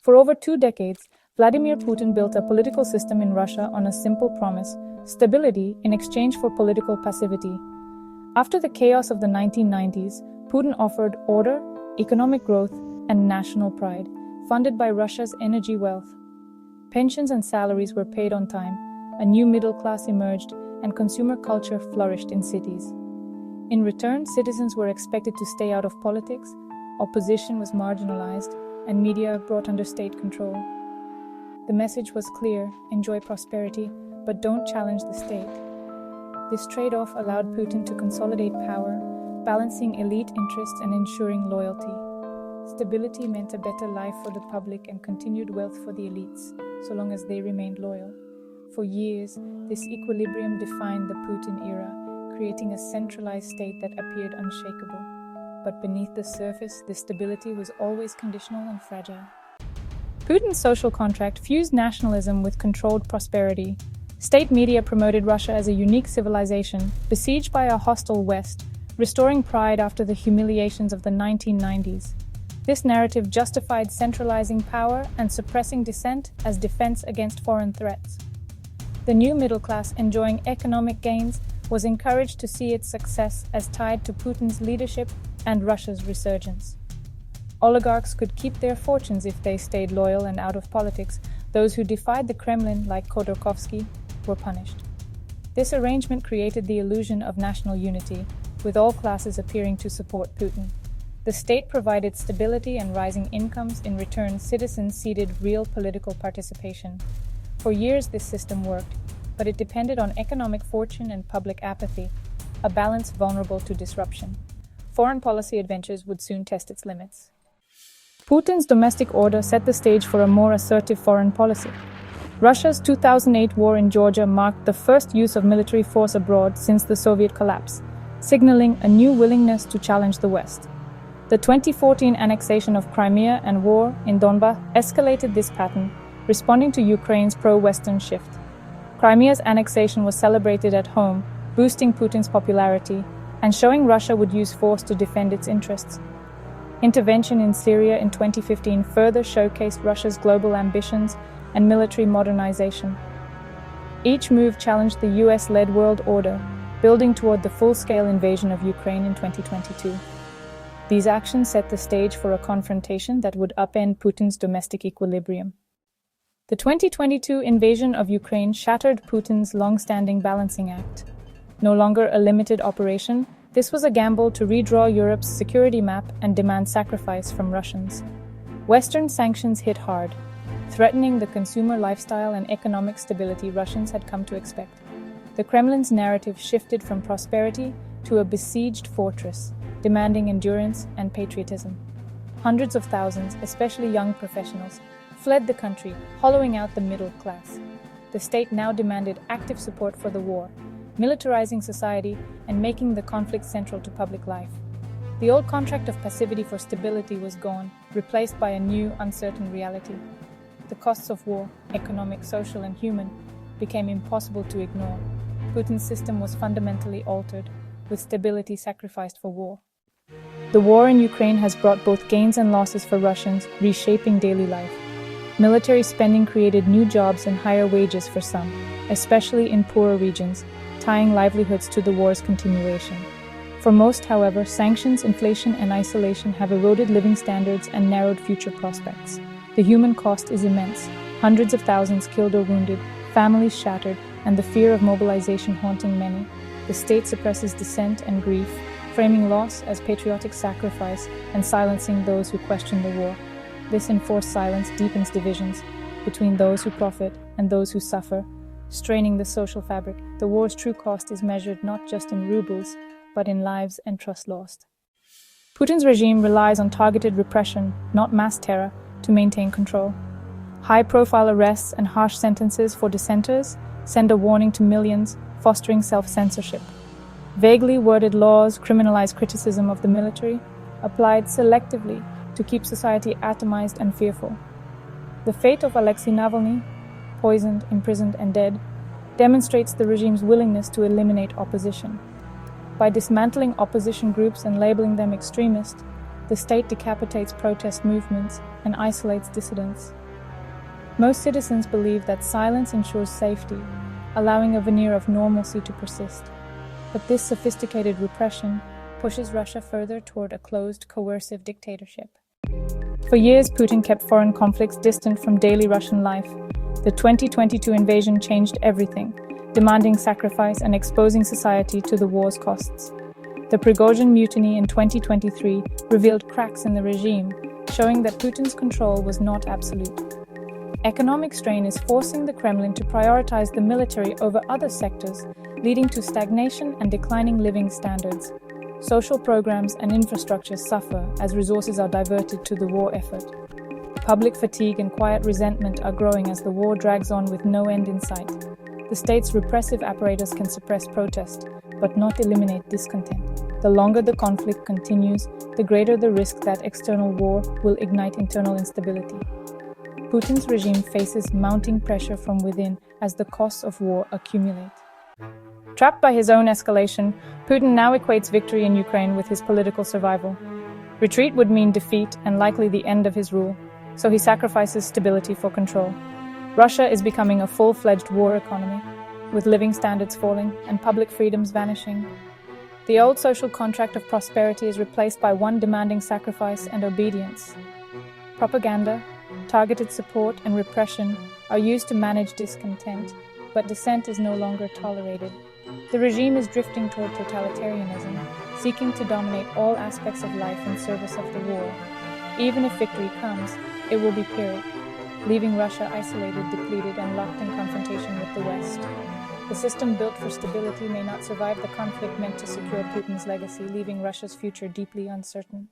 For over 2 decades, Vladimir Putin built a political system in Russia on a simple promise: stability in exchange for political passivity. After the chaos of the 1990s, Putin offered order, economic growth, and national pride, funded by Russia's energy wealth. Pensions and salaries were paid on time, a new middle class emerged, and consumer culture flourished in cities. In return, citizens were expected to stay out of politics, opposition was marginalized, and media brought under state control. The message was clear: enjoy prosperity, but don't challenge the state. This trade-off allowed Putin to consolidate power, balancing elite interests and ensuring loyalty. Stability meant a better life for the public and continued wealth for the elites, so long as they remained loyal. For years, this equilibrium defined the Putin era, creating a centralized state that appeared unshakable. But beneath the surface, this stability was always conditional and fragile. Putin's social contract fused nationalism with controlled prosperity. State media promoted Russia as a unique civilization, besieged by a hostile West, restoring pride after the humiliations of the 1990s. This narrative justified centralizing power and suppressing dissent as defense against foreign threats. The new middle class, enjoying economic gains, was encouraged to see its success as tied to Putin's leadership and Russia's resurgence. Oligarchs could keep their fortunes if they stayed loyal and out of politics. Those who defied the Kremlin, like Khodorkovsky, were punished. This arrangement created the illusion of national unity, with all classes appearing to support Putin. The state provided stability and rising incomes. In return, citizens ceded real political participation. For years, this system worked, but it depended on economic fortune and public apathy, a balance vulnerable to disruption. Foreign policy adventures would soon test its limits. Putin's domestic order set the stage for a more assertive foreign policy. Russia's 2008 war in Georgia marked the first use of military force abroad since the Soviet collapse, signaling a new willingness to challenge the West. The 2014 annexation of Crimea and war in Donbas escalated this pattern, responding to Ukraine's pro-Western shift. Crimea's annexation was celebrated at home, boosting Putin's popularity and showing Russia would use force to defend its interests. Intervention in Syria in 2015 further showcased Russia's global ambitions and military modernization. Each move challenged the US-led world order, building toward the full-scale invasion of Ukraine in 2022. These actions set the stage for a confrontation that would upend Putin's domestic equilibrium. The 2022 invasion of Ukraine shattered Putin's long-standing balancing act. No longer a limited operation, this was a gamble to redraw Europe's security map and demand sacrifice from Russians. Western sanctions hit hard, threatening the consumer lifestyle and economic stability Russians had come to expect. The Kremlin's narrative shifted from prosperity to a besieged fortress, demanding endurance and patriotism. Hundreds of thousands, especially young professionals, fled the country, hollowing out the middle class. The state now demanded active support for the war, militarizing society and making the conflict central to public life. The old contract of passivity for stability was gone, replaced by a new, uncertain reality. The costs of war, economic, social, and human, became impossible to ignore. Putin's system was fundamentally altered, with stability sacrificed for war. The war in Ukraine has brought both gains and losses for Russians, reshaping daily life. Military spending created new jobs and higher wages for some, especially in poorer regions, tying livelihoods to the war's continuation. For most, however, sanctions, inflation, and isolation have eroded living standards and narrowed future prospects. The human cost is immense: hundreds of thousands killed or wounded, families shattered, and the fear of mobilization haunting many. The state suppresses dissent and grief, framing loss as patriotic sacrifice and silencing those who question the war. This enforced silence deepens divisions between those who profit and those who suffer, straining the social fabric. The war's true cost is measured not just in rubles, but in lives and trust lost. Putin's regime relies on targeted repression, not mass terror, to maintain control. High-profile arrests and harsh sentences for dissenters send a warning to millions, fostering self-censorship. Vaguely worded laws criminalize criticism of the military, applied selectively to keep society atomized and fearful. The fate of Alexei Navalny, poisoned, imprisoned, and dead, demonstrates the regime's willingness to eliminate opposition. By dismantling opposition groups and labeling them extremist, the state decapitates protest movements and isolates dissidents. Most citizens believe that silence ensures safety, allowing a veneer of normalcy to persist. But this sophisticated repression pushes Russia further toward a closed, coercive dictatorship. For years, Putin kept foreign conflicts distant from daily Russian life. The 2022 invasion changed everything, demanding sacrifice and exposing society to the war's costs. The Prigozhin mutiny in 2023 revealed cracks in the regime, showing that Putin's control was not absolute. Economic strain is forcing the Kremlin to prioritize the military over other sectors, leading to stagnation and declining living standards. Social programs and infrastructure suffer as resources are diverted to the war effort. Public fatigue and quiet resentment are growing as the war drags on with no end in sight. The state's repressive apparatus can suppress protest, but not eliminate discontent. The longer the conflict continues, the greater the risk that external war will ignite internal instability. Putin's regime faces mounting pressure from within as the costs of war accumulate. Trapped by his own escalation, Putin now equates victory in Ukraine with his political survival. Retreat would mean defeat and likely the end of his rule, so he sacrifices stability for control. Russia is becoming a full-fledged war economy, with living standards falling and public freedoms vanishing. The old social contract of prosperity is replaced by one demanding sacrifice and obedience. Propaganda, targeted support, and repression are used to manage discontent, but dissent is no longer tolerated. The regime is drifting toward totalitarianism, seeking to dominate all aspects of life in service of the war. Even if victory comes, it will be Pyrrhic, leaving Russia isolated, depleted, and locked in confrontation with the West. The system built for stability may not survive the conflict meant to secure Putin's legacy, leaving Russia's future deeply uncertain.